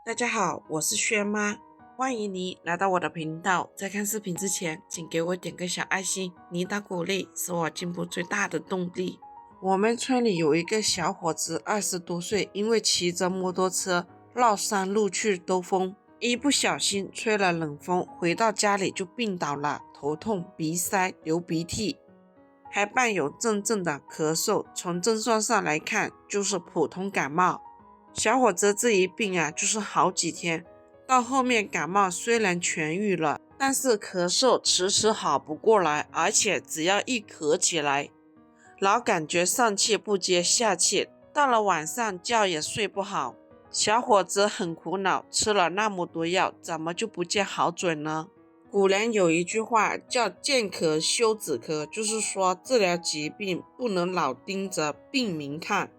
大家好，我是轩妈，欢迎你来到我的频道。在看视频之前，请给我点个小爱心，你的鼓励是我进步最大的动力。我们村里有一个小伙子，20多岁，因为骑着摩托车绕山路去兜风，一不小心吹了冷风，回到家里就病倒了，头痛、鼻塞、流鼻涕，还伴有阵阵的咳嗽。从症状上来看，就是普通感冒。小伙子这一病就是好几天，到后面感冒虽然痊愈了，但是咳嗽迟迟好不过来，而且只要一咳起来，老感觉上气不接下气，到了晚上觉也睡不好。小伙子很苦恼，吃了那么多药，怎么就不见好转呢？古人有一句话叫见咳休止咳，就是说治疗疾病不能老盯着病名看，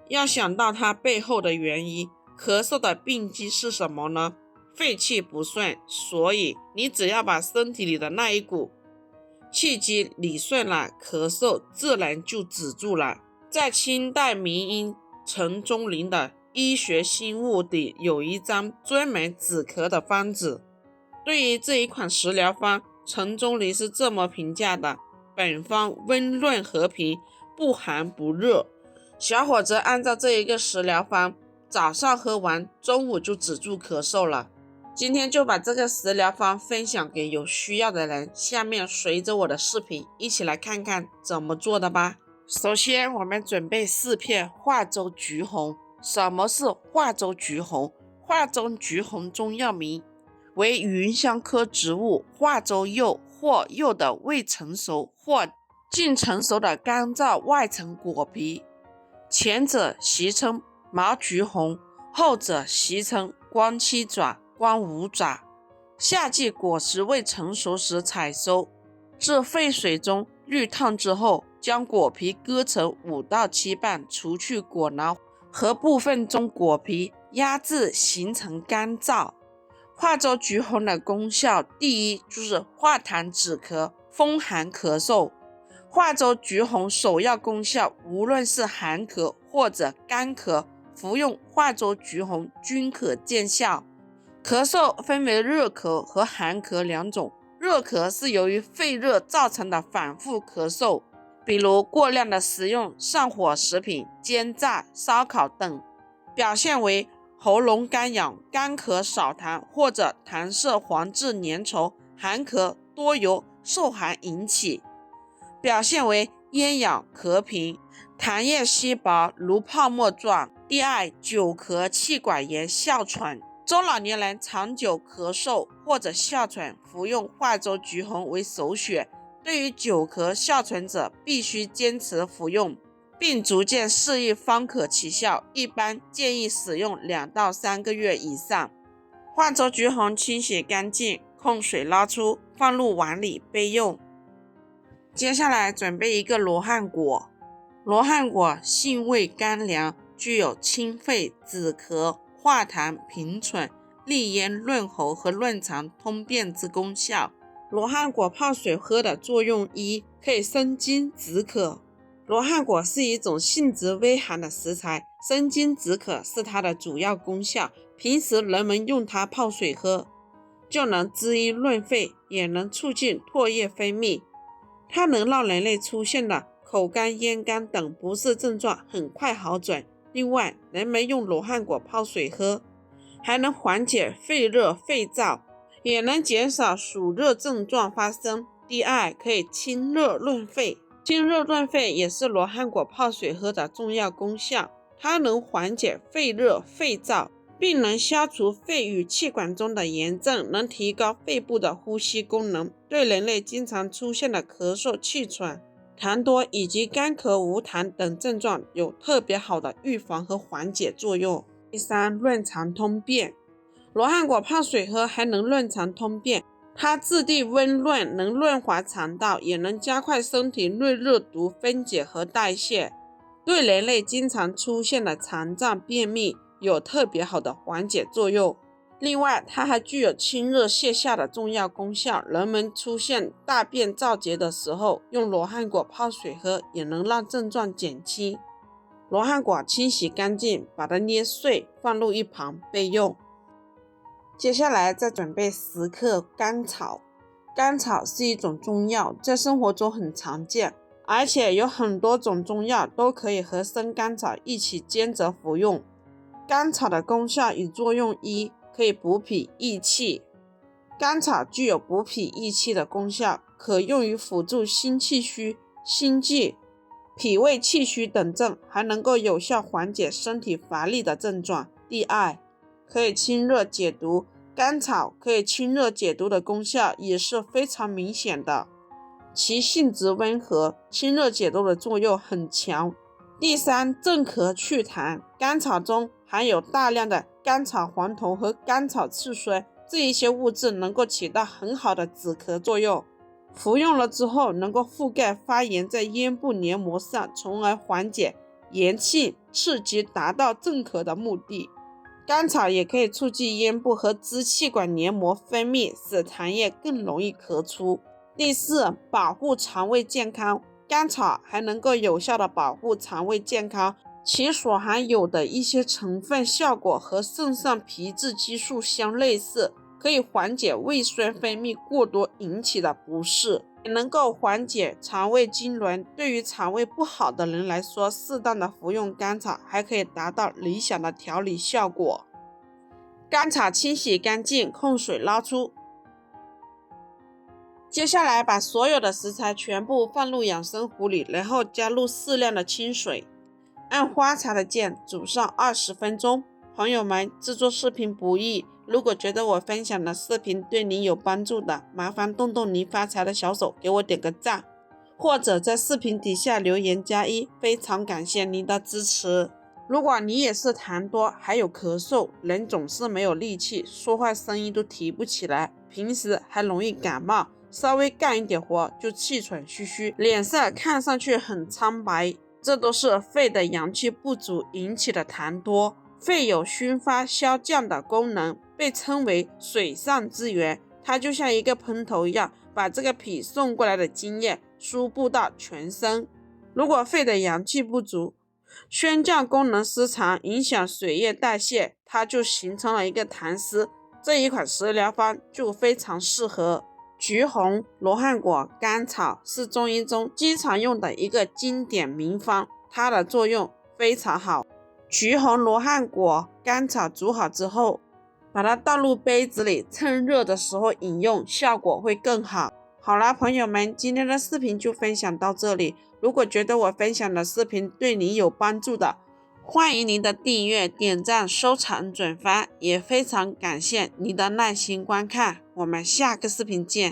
要想到它背后的原因。咳嗽的病机是什么呢？肺气不顺，所以你只要把身体里的那一股气机理顺了，咳嗽自然就止住了。在清代名医陈宗林的《医学新物》里有一章专门止咳的方子。对于这一款食疗方，陈宗林是这么评价的：本方温润和平，不寒不热。小伙子按照这一个食疗方，早上喝完，中午就止住咳嗽了。今天就把这个食疗方分享给有需要的人，下面随着我的视频一起来看看怎么做的吧。首先我们准备4片化州橘红。什么是化州橘红？化州橘红中药名为芸香科植物化州柚或柚的未成熟或近成熟的干燥外层果皮，前者习称毛橘红，后者习称光七爪、光五爪。夏季果实未成熟时采收，至沸水中滤烫之后，将果皮割成5到7瓣，除去果囊和部分中果皮，压制形成干燥。化州橘红的功效，第一就是化痰止咳、风寒咳嗽。化州橘红首要功效，无论是寒咳或者干咳，服用化州橘红均可见效。咳嗽分为热咳和寒咳两种，热咳是由于肺热造成的反复咳嗽，比如过量的食用上火食品、煎炸、烧烤等，表现为喉咙干痒、干咳少痰或者痰色黄质粘稠。寒咳多由受寒引起，表现为咽痒、咳频、痰液稀薄如泡沫状。第二，久咳、气管炎、哮喘。中老年人长久咳嗽或者哮喘，服用化州橘红为首选。对于久咳、哮喘者，必须坚持服用，并逐渐适应方可起效，一般建议使用2到3个月以上。化州橘红清洗干净，控水捞出，放入碗里备用。接下来准备一个罗汉果。罗汉果性味甘凉，具有清肺、止咳、化痰、平喘、利咽、润喉和润肠通便之功效。罗汉果泡水喝的作用一，可以生津止渴。罗汉果是一种性质微寒的食材，生津止渴是它的主要功效。平时人们用它泡水喝，就能滋阴润肺，也能促进唾液分泌。它能让人类出现的口干、咽干等不适症状很快好转。另外，人们用罗汉果泡水喝，还能缓解肺热肺燥，也能减少暑热症状发生。第二，可以清热润肺。清热润肺也是罗汉果泡水喝的重要功效，它能缓解肺热肺燥，并能消除肺与气管中的炎症，能提高肺部的呼吸功能，对人类经常出现的咳嗽、气喘、痰多以及干咳无痰等症状有特别好的预防和缓解作用。第三，润肠通便。罗汉果泡水喝还能润肠通便，它质地温润，能润滑肠道，也能加快身体内热毒分解和代谢，对人类经常出现的肠胀便秘有特别好的缓解作用。另外，它还具有清热泻下的重要功效，人们出现大便燥结的时候，用罗汉果泡水喝也能让症状减轻。罗汉果清洗干净，把它捏碎，放入一旁备用。接下来再准备10克甘草。甘草是一种中药，在生活中很常见，而且有很多种中药都可以和生甘草一起煎着服用。甘草的功效与作用一，可以补脾益气。甘草具有补脾益气的功效，可用于辅助心气虚、心悸、脾胃气虚等症，还能够有效缓解身体乏力的症状。第二，可以清热解毒。甘草可以清热解毒的功效也是非常明显的，其性质温和，清热解毒的作用很强。第三，镇咳祛痰。甘草中含有大量的甘草黄酮和甘草次酸，这一些物质能够起到很好的止咳作用，服用了之后能够覆盖发炎在咽部黏膜上，从而缓解炎气刺激，达到镇咳的目的。甘草也可以促进咽部和支气管黏膜分泌，使痰液更容易咳出。第四，保护肠胃健康。甘草还能够有效的保护肠胃健康，其所含有的一些成分效果和肾上皮质激素相类似，可以缓解胃酸分泌过多引起的不适，也能够缓解肠胃痉挛。对于肠胃不好的人来说，适当的服用甘草还可以达到理想的调理效果。甘草清洗干净，控水捞出。接下来把所有的食材全部放入养生壶里，然后加入适量的清水，按花茶的键煮上20分钟。朋友们，制作视频不易，如果觉得我分享的视频对你有帮助的，麻烦动动你发财的小手给我点个赞，或者在视频底下留言加1，非常感谢您的支持。如果你也是痰多，还有咳嗽，人总是没有力气，说话声音都提不起来，平时还容易感冒，稍微干一点活就气喘吁吁，脸色看上去很苍白，这都是肺的阳气不足引起的痰多。肺有熏发消降的功能，被称为水上之源，它就像一个喷头一样，把这个脾送过来的津液输布到全身。如果肺的阳气不足，宣降功能失常，影响水液代谢，它就形成了一个痰湿，这一款食疗方就非常适合。橘红、罗汉果、甘草是中医中经常用的一个经典名方，它的作用非常好。橘红、罗汉果、甘草煮好之后，把它倒入杯子里，趁热的时候饮用，效果会更好。好啦，朋友们，今天的视频就分享到这里。如果觉得我分享的视频对你有帮助的，欢迎您的订阅、点赞、收藏、转发，也非常感谢您的耐心观看。我们下个视频见。